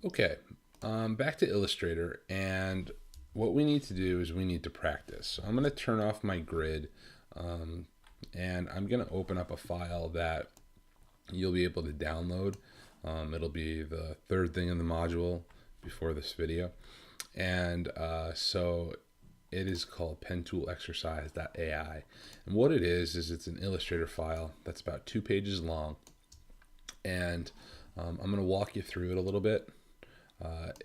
Okay, back to Illustrator, and what we need to do is we need to practice. So I'm going to turn off my grid, um, and I'm going to open up a file that you'll be able to download. It'll be the third thing in the module before this video, and so it is called pentoolexercise.ai. And what it is it's an Illustrator file that's about 2 pages long, and I'm going to walk you through it a little bit.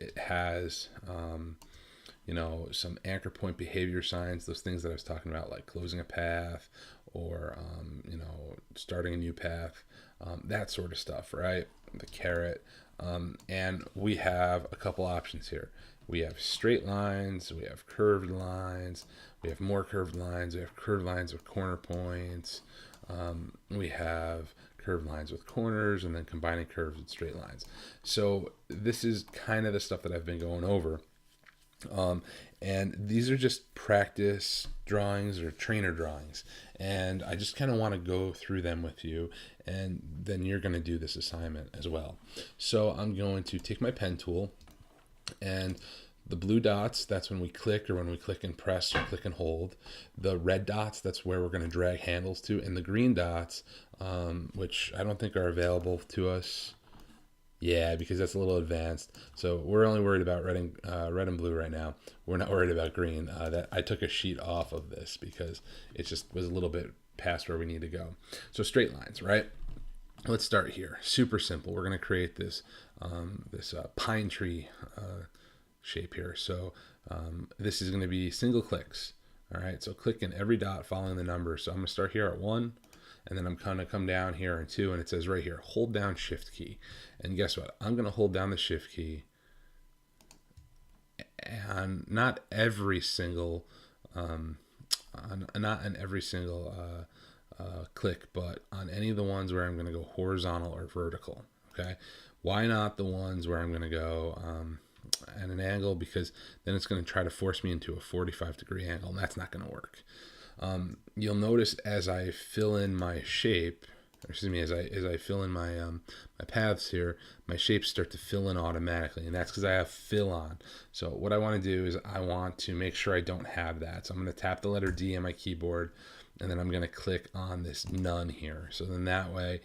It has, some anchor point behavior signs, those things that I was talking about, like closing a path or, starting a new path, that sort of stuff, right? The caret. And we have a couple options here. We have straight lines, we have curved lines, we have more curved lines, we have curved lines with corner points, we have curved lines with corners, and then combining curves with straight lines. So this is kind of the stuff that I've been going over. Um, and these are just practice drawings or trainer drawings. And I just kind of want to go through them with you. And then you're going to do this assignment as well. So I'm going to take my pen tool, and the blue dots, that's when we click or when we click and press or click and hold. The red dots, that's where we're going to drag handles to. And the green dots, which I don't think are available to us. Yeah, because that's a little advanced. So we're only worried about red and blue right now. We're not worried about green. That I took a sheet off of this because it just was a little bit past where we need to go. So straight lines, right? Let's start here. Super simple. We're going to create this pine tree shape here. So this is going to be single clicks. All right. So click in every dot following the number. So I'm going to start here at 1, and then I'm going to come down here in 2, and it says right here, hold down shift key. And guess what? I'm going to hold down the shift key, and not every single, not in every single click, but on any of the ones where I'm going to go horizontal or vertical. Okay. Why not the ones where I'm going to go at an angle? Because then it's going to try to force me into a 45-degree angle, and that's not going to work. You'll notice as I fill in my shape, or excuse me, as I fill in my paths here, my shapes start to fill in automatically, and that's because I have fill on. So what I want to do is I want to make sure I don't have that. So I'm going to tap the letter D on my keyboard, and then I'm going to click on this none here. So then that way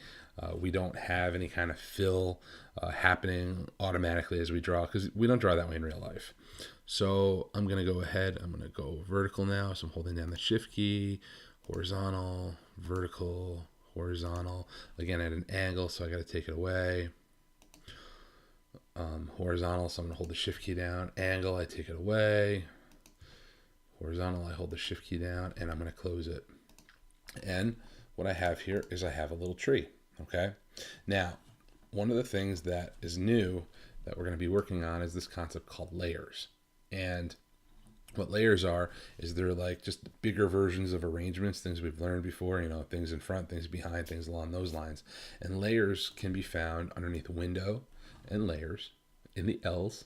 we don't have any kind of fill happening automatically as we draw, because we don't draw that way in real life. So I'm going to go ahead, I'm going to go vertical now. So I'm holding down the shift key, horizontal, vertical, horizontal, again at an angle, so I got to take it away. Horizontal, so I'm going to hold the shift key down, angle, I take it away, horizontal, I hold the shift key down, and I'm going to close it. And what I have here is I have a little tree. Okay. Now, one of the things that is new that we're going to be working on is this concept called layers. And what layers are is they're like just bigger versions of arrangements, things we've learned before, things in front, things behind, things along those lines. And layers can be found underneath window and layers in the L's.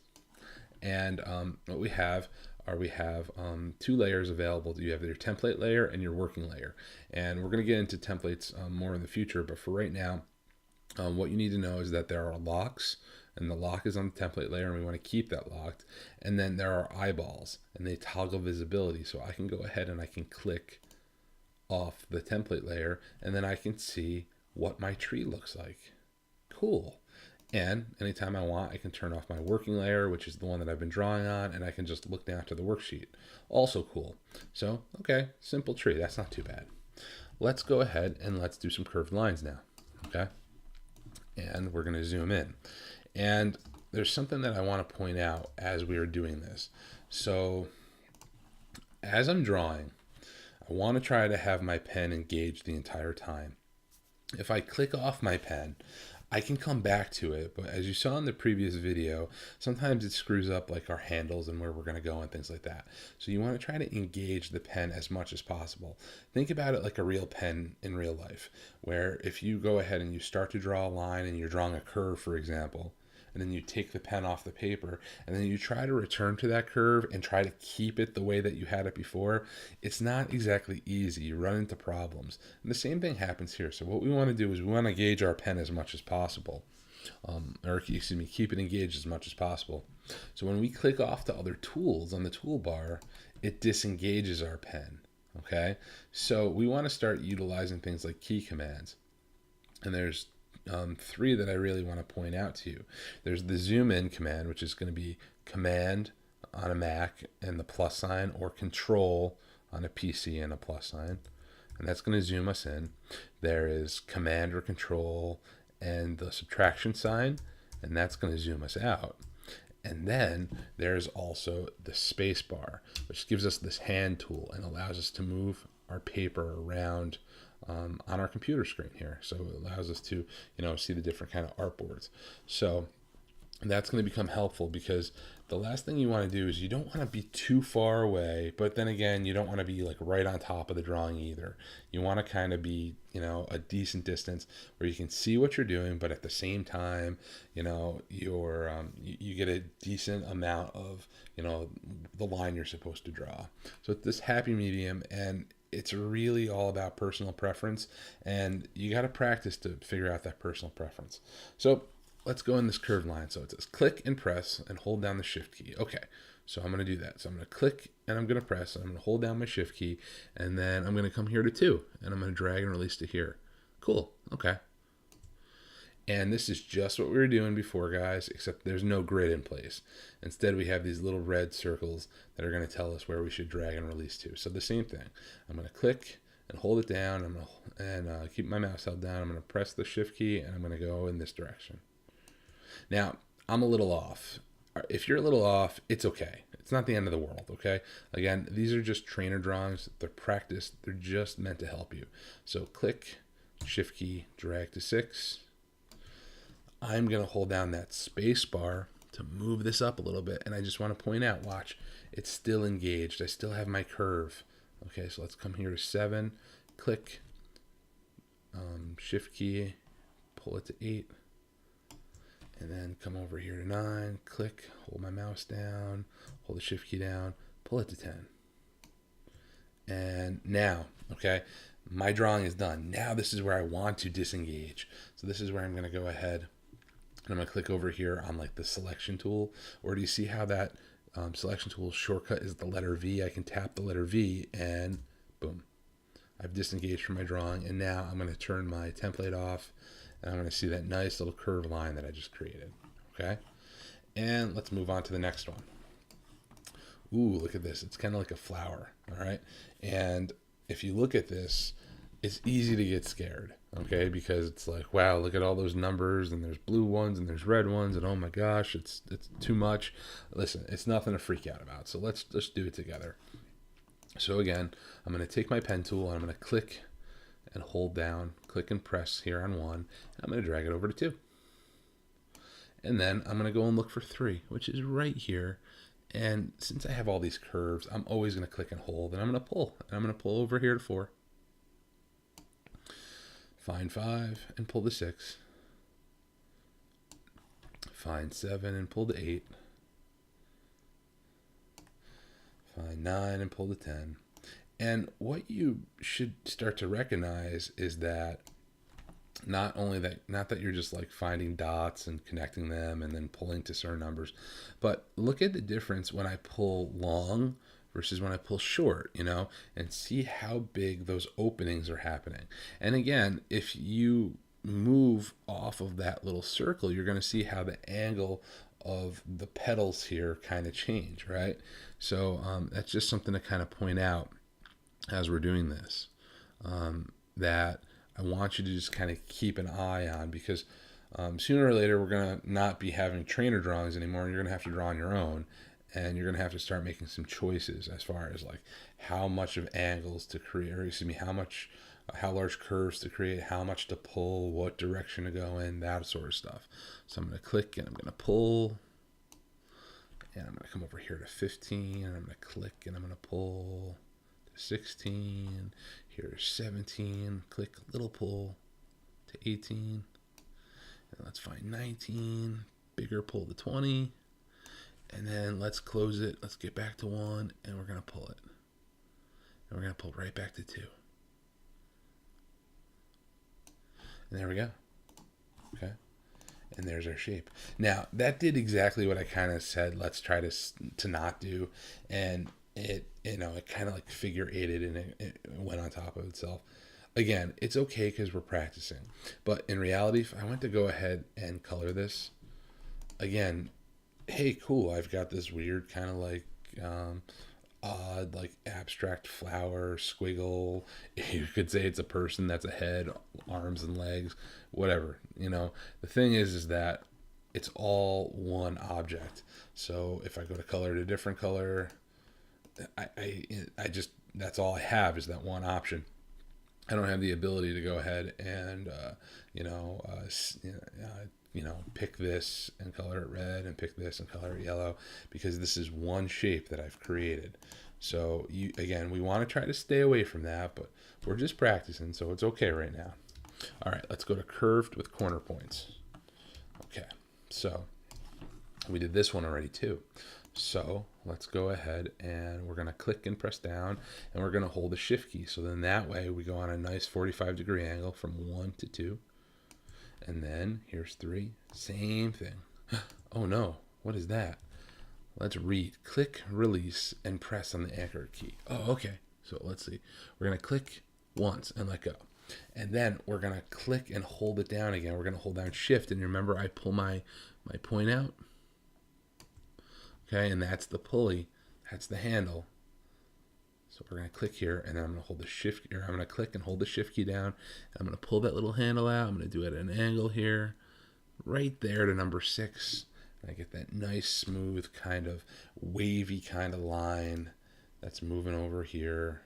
And what we have 2 layers available. You have your template layer and your working layer. And we're going to get into templates more in the future. But for right now, what you need to know is that there are locks, and the lock is on the template layer, and we want to keep that locked. And then there are eyeballs, and they toggle visibility. So I can go ahead and I can click off the template layer, and then I can see what my tree looks like. Cool. And anytime I want, I can turn off my working layer, which is the one that I've been drawing on, and I can just look down to the worksheet. Also cool. So, okay, simple tree. That's not too bad. Let's go ahead and let's do some curved lines now. Okay. And we're going to zoom in. And there's something that I want to point out as we are doing this. So, as I'm drawing, I want to try to have my pen engaged the entire time. If I click off my pen, I can come back to it, but as you saw in the previous video, sometimes it screws up like our handles and where we're going to go and things like that. So you want to try to engage the pen as much as possible. Think about it like a real pen in real life, where if you go ahead and you start to draw a line and you're drawing a curve, for example, and then you take the pen off the paper, and then you try to return to that curve and try to keep it the way that you had it before, it's not exactly easy. You run into problems. And the same thing happens here. So what we want to do is we want to gauge our pen as much as possible. or excuse me, keep it engaged as much as possible. So when we click off to other tools on the toolbar, it disengages our pen. Okay, so we want to start utilizing things like key commands. And there's three that I really want to point out to you. There's the zoom in command, which is going to be command on a Mac and the plus sign, or control on a PC and a plus sign. And that's going to zoom us in. There is command or control and the subtraction sign, and that's going to zoom us out. And then there's also the space bar, which gives us this hand tool and allows us to move our paper around on our computer screen here. So it allows us to, see the different kind of artboards. So that's going to become helpful, because the last thing you want to do is you don't want to be too far away, but then again, you don't want to be like right on top of the drawing either. You want to kind of be, a decent distance where you can see what you're doing, but at the same time, you get a decent amount of, the line you're supposed to draw. So it's this happy medium, and it's really all about personal preference, and you got to practice to figure out that personal preference. So let's go in this curved line. So it says click and press and hold down the shift key. Okay, so I'm going to do that. So I'm going to click and I'm going to press and I'm going to hold down my shift key, and then I'm going to come here to 2 and I'm going to drag and release to here. Cool. Okay. And this is just what we were doing before, guys, except there's no grid in place. Instead, we have these little red circles that are going to tell us where we should drag and release to. So the same thing. I'm going to click and hold it down. I'm going to keep my mouse held down. I'm going to press the shift key and I'm going to go in this direction. Now, I'm a little off. If you're a little off, it's okay. It's not the end of the world, okay? Again, these are just trainer drawings. They're practice. They're just meant to help you. So click, shift key, drag to 6. I'm going to hold down that space bar to move this up a little bit. And I just want to point out, watch, it's still engaged. I still have my curve. Okay, so let's come here to 7. Click, shift key, pull it to 8. And then come over here to 9, click, hold my mouse down, hold the shift key down, pull it to 10. And now, okay, my drawing is done. Now this is where I want to disengage. So this is where I'm going to go ahead and I'm going to click over here on like the selection tool. Or do you see how that selection tool shortcut is the letter V? I can tap the letter V and boom, I've disengaged from my drawing. And now I'm going to turn my template off. And I'm going to see that nice little curved line that I just created. Okay. And let's move on to the next one. Ooh, look at this. It's kind of like a flower. All right. And if you look at this, it's easy to get scared. Okay. Because it's like, wow, look at all those numbers, and there's blue ones and there's red ones. And oh my gosh, it's too much. Listen, it's nothing to freak out about. So let's just do it together. So again, I'm going to take my pen tool and I'm going to click and hold down, click and press here on 1. And I'm going to drag it over to 2. And then I'm going to go and look for 3, which is right here. And since I have all these curves, I'm always going to click and hold, and I'm going to pull. And I'm going to pull over here to 4. Find 5 and pull to 6. Find 7 and pull to 8. Find 9 and pull to 10. And what you should start to recognize is that not that you're just like finding dots and connecting them and then pulling to certain numbers, but look at the difference when I pull long versus when I pull short, and see how big those openings are happening. And again, if you move off of that little circle, you're going to see how the angle of the petals here kind of change, right? So that's just something to kind of point out as we're doing this, that I want you to just kind of keep an eye on, because sooner or later we're going to not be having trainer drawings anymore, and you're going to have to draw on your own, and you're going to have to start making some choices as far as like how much of angles to create, or excuse me, how large curves to create, how much to pull, what direction to go in, that sort of stuff. So I'm going to click and I'm going to pull, and I'm going to come over here to 15, and I'm going to click and I'm going to pull 16, here's 17, click, little pull to 18, and let's find 19, bigger pull to 20, and then let's close it, let's get back to 1, and we're going to pull it, and we're going to pull right back to 2, and there we go. Okay, And there's our shape. Now, that did exactly what I kind of said, let's try to not do. And it kind of like figure eighted and it went on top of itself. Again, it's okay because we're practicing. But in reality, if I went to go ahead and color this, again, hey, cool, I've got this weird kind of like odd, like abstract flower squiggle. You could say it's a person that's a head, arms and legs, whatever. The thing is that it's all one object. So if I go to color to a different color, I just, that's all I have is that one option. I don't have the ability to go ahead and pick this and color it red and pick this and color it yellow, because this is one shape that I've created. So we want to try to stay away from that, but we're just practicing, so it's okay right now. All right, let's go to curved with corner points. Okay, so we did this one already too. So let's go ahead and we're going to click and press down, and we're going to hold the shift key. So then that way we go on a nice 45-degree angle from 1 to 2. And then here's 3. Same thing. Oh no, what is that? Let's read. Click, release, and press on the anchor key. Oh, okay. So let's see. We're going to click once and let go. And then we're going to click and hold it down again. We're going to hold down shift. And remember, I pull my point out. Okay, and that's the pulley. That's the handle. So we're going to click here, and then I'm going to hold the shift, or I'm going to click and hold the shift key down. And I'm going to pull that little handle out. I'm going to do it at an angle here, right there to number 6. And I get that nice, smooth, kind of wavy kind of line that's moving over here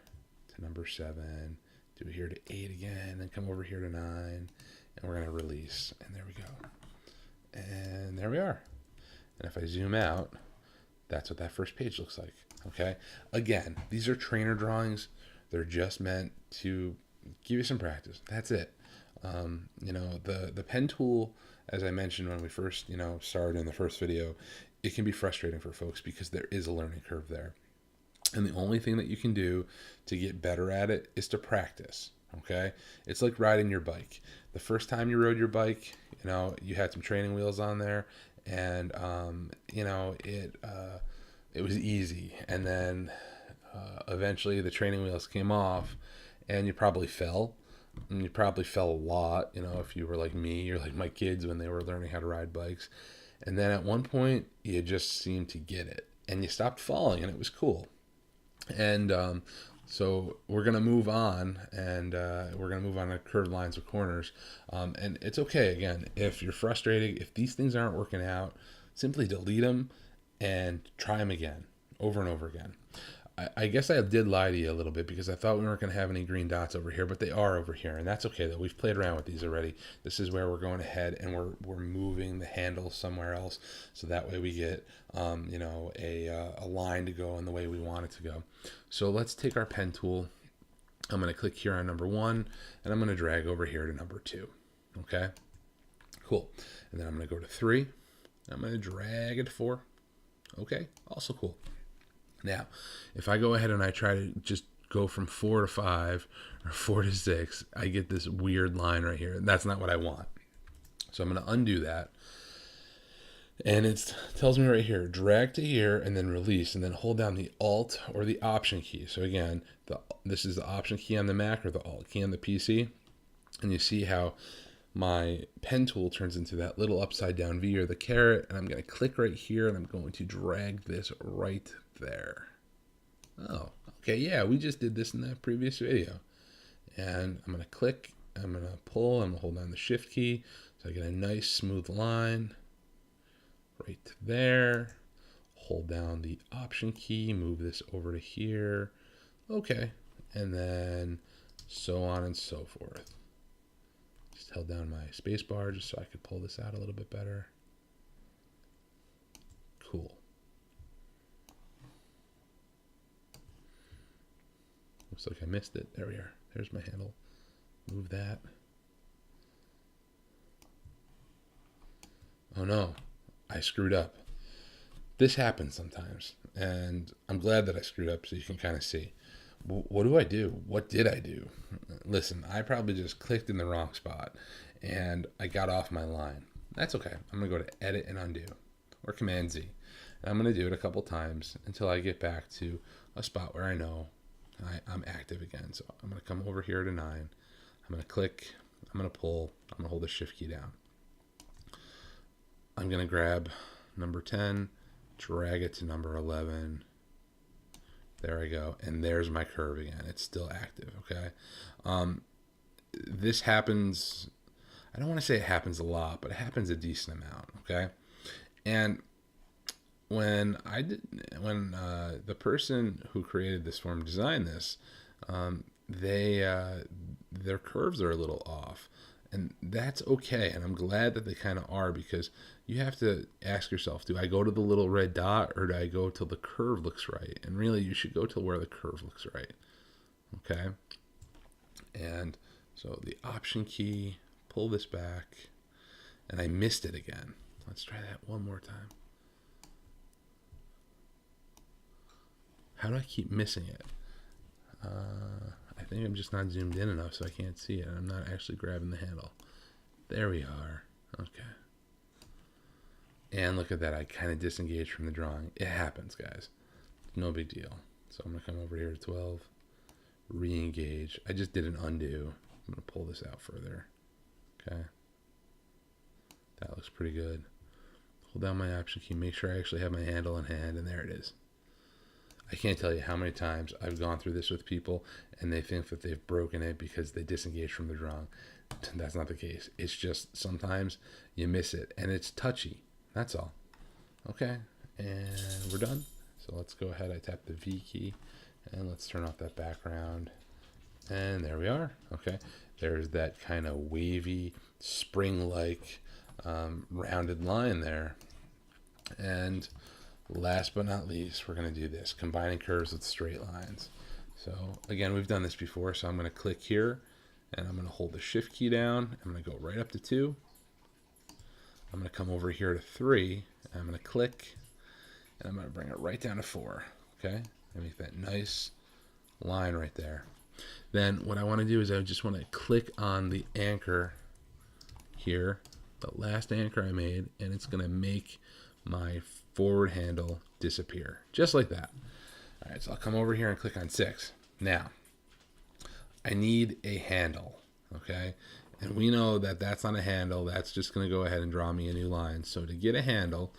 to number 7. Do it here to 8 again, and come over here to 9. And we're going to release. And there we go. And there we are. And if I zoom out, that's what that first page looks like. Okay. Again, these are trainer drawings. They're just meant to give you some practice. That's it. The pen tool, as I mentioned when we first, started in the first video, it can be frustrating for folks because there is a learning curve there. And the only thing that you can do to get better at it is to practice. Okay. It's like riding your bike. The first time you rode your bike, you had some training wheels on there, and it was easy. And then eventually the training wheels came off, and you probably fell. And you probably fell a lot, if you were like me or like my kids when they were learning how to ride bikes. And then at one point, you just seemed to get it, and you stopped falling, and it was cool. And so we're going to move on, and we're going to move on to curved lines with corners. And it's okay, again, if you're frustrated, if these things aren't working out, simply delete them and try them again, over and over again. I guess I did lie to you a little bit because I thought we weren't going to have any green dots over here, but they are over here, and that's okay though. We've played around with these already. This is where we're going ahead and we're moving the handle somewhere else, so that way we get a line to go in the way we want it to go. So let's take our pen tool. I'm going to click here on number 1, and I'm going to drag over here to number 2. Okay, cool. And then I'm going to go to 3. I'm going to drag it to 4. Okay, also cool. Now, if I go ahead and I try to just go from 4 to 5 or 4 to 6, I get this weird line right here. And that's not what I want. So I'm going to undo that. And it tells me right here, drag to here and then release, and then hold down the Alt or the Option key. So again, this is the Option key on the Mac or the Alt key on the PC. And you see how my pen tool turns into that little upside down V or the caret. And I'm going to click right here, and I'm going to drag this right there. Oh, okay, yeah, we just did this in that previous video. And I'm going to click, I'm going to pull, I'm going to hold down the shift key, so I get a nice smooth line right there. Hold down the Option key, move this over to here. Okay, and then so on and so forth. Just held down my space bar just so I could pull this out a little bit better. Cool. Looks like I missed it. There we are. There's my handle. Move that. Oh no, I screwed up. This happens sometimes, and I'm glad that I screwed up so you can kind of see. What do I do? What did I do? Listen, I probably just clicked in the wrong spot, and I got off my line. That's okay. I'm going to go to edit and undo, or Command Z. And I'm going to do it a couple times until I get back to a spot where I know I'm active again. So I'm going to come over here to 9. I'm going to click. I'm going to pull. I'm going to hold the shift key down. I'm going to grab number 10, drag it to number 11. There I go. And there's my curve again. It's still active, okay? This happens, I don't want to say it happens a lot, but it happens a decent amount, okay? And when the person who created this form designed this, their curves are a little off. And that's okay. And I'm glad that they kind of are, because you have to ask yourself, do I go to the little red dot, or do I go till the curve looks right? And really, you should go till where the curve looks right. Okay. And so the Option key, pull this back, and I missed it again. Let's try that one more time. How do I keep missing it? I think I'm just not zoomed in enough so I can't see it. I'm not actually grabbing the handle. There we are. Okay. And look at that. I kind of disengaged from the drawing. It happens, guys. No big deal. So I'm going to come over here to 12. Re-engage. I just did an undo. I'm going to pull this out further. Okay. That looks pretty good. Hold down my Option key. Make sure I actually have my handle in hand. And there it is. I can't tell you how many times I've gone through this with people and they think that they've broken it because they disengage from the drawing. That's not the case. It's just sometimes you miss it and it's touchy. That's all. Okay, and we're done. So let's go ahead. I tap the V key and let's turn off that background. And there we are. Okay, there's that kind of wavy, spring-like rounded line there. And last but not least, we're going to do this, combining curves with straight lines. So again, we've done this before, so I'm going to click here, and I'm going to hold the shift key down. I'm going to go right up to 2. I'm going to come over here to 3, and I'm going to click, and I'm going to bring it right down to 4. Okay, and make that nice line right there. Then what I want to do is I just want to click on the anchor here, the last anchor I made, and it's going to make my forward handle disappear, just like that. All right, so I'll come over here and click on 6. Now, I need a handle, okay? And we know that that's not a handle. That's just going to go ahead and draw me a new line. So to get a handle,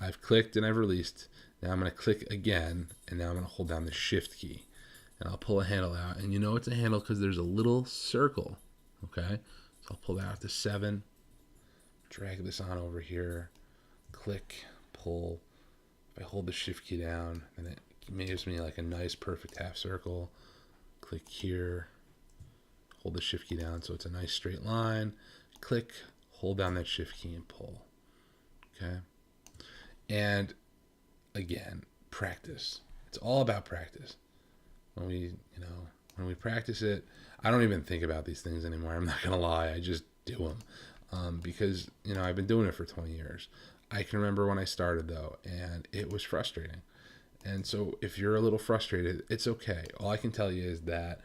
I've clicked and I've released. Now I'm going to click again, and now I'm going to hold down the shift key. And I'll pull a handle out. And you know it's a handle because there's a little circle, okay? So I'll pull that out to 7, drag this on over here, click, pull. If I hold the shift key down, then it gives me like a nice perfect half circle. Click here, hold the shift key down so it's a nice straight line. Click, hold down that shift key and pull. Okay. And again, practice. It's all about practice. When we practice it, I don't even think about these things anymore. I'm not gonna lie, I just do them because I've been doing it for 20 years. I can remember when I started though, and it was frustrating. And so if you're a little frustrated, it's okay. All I can tell you is that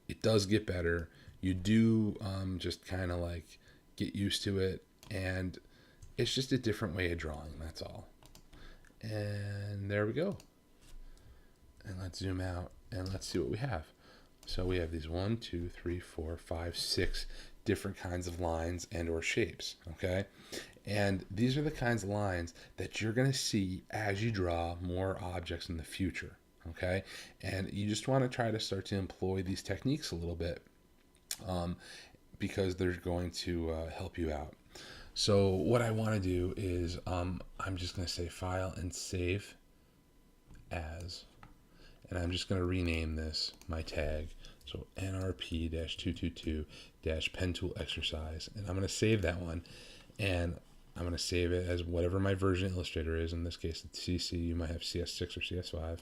it does get better. You do just kind of like get used to it, and it's just a different way of drawing. That's all. And there we go. And let's zoom out and let's see what we have. So we have these 1, 2, 3, 4, 5, 6 different kinds of lines and or shapes, okay? And these are the kinds of lines that you're going to see as you draw more objects in the future, okay? And you just want to try to start to employ these techniques a little bit because they're going to help you out. So what I want to do is I'm just going to say File and Save As, and I'm just going to rename this, my tag, so NRP-222-pen tool exercise, and I'm going to save that one, and I'm going to save it as whatever my version of Illustrator is. In this case, it's CC. You might have CS6 or CS5.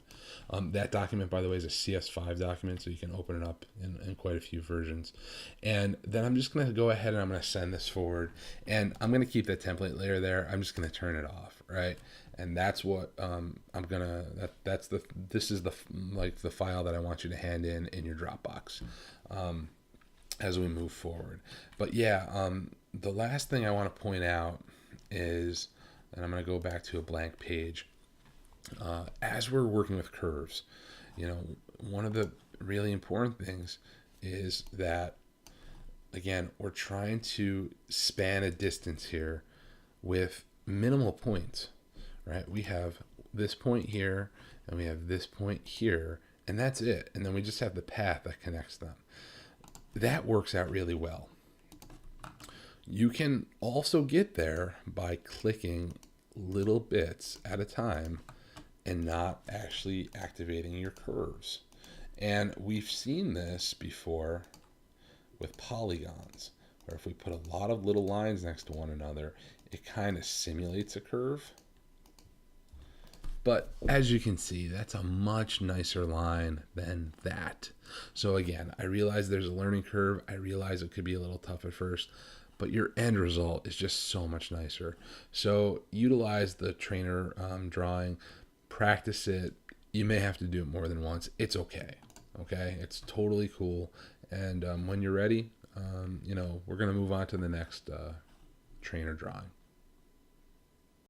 That document, by the way, is a CS5 document, so you can open it up in quite a few versions. And then I'm just going to go ahead and I'm going to send this forward, and I'm going to keep that template layer there. I'm just going to turn it off, right? And that's what this is the file that I want you to hand in your Dropbox as we move forward. But yeah, the last thing I want to point out is, and I'm going to go back to a blank page, as we're working with curves, one of the really important things is that, again, we're trying to span a distance here with minimal points, right? We have this point here and we have this point here, and that's it. And then we just have the path that connects them. That works out really well. You can also get there by clicking little bits at a time and not actually activating your curves. And we've seen this before with polygons, where if we put a lot of little lines next to one another, it kind of simulates a curve. But as you can see, that's a much nicer line than that. So again, I realize there's a learning curve. I realize it could be a little tough at first, but your end result is just so much nicer. So utilize the trainer drawing, practice it. You may have to do it more than once. It's okay. Okay, it's totally cool. And when you're ready, we're going to move on to the next trainer drawing.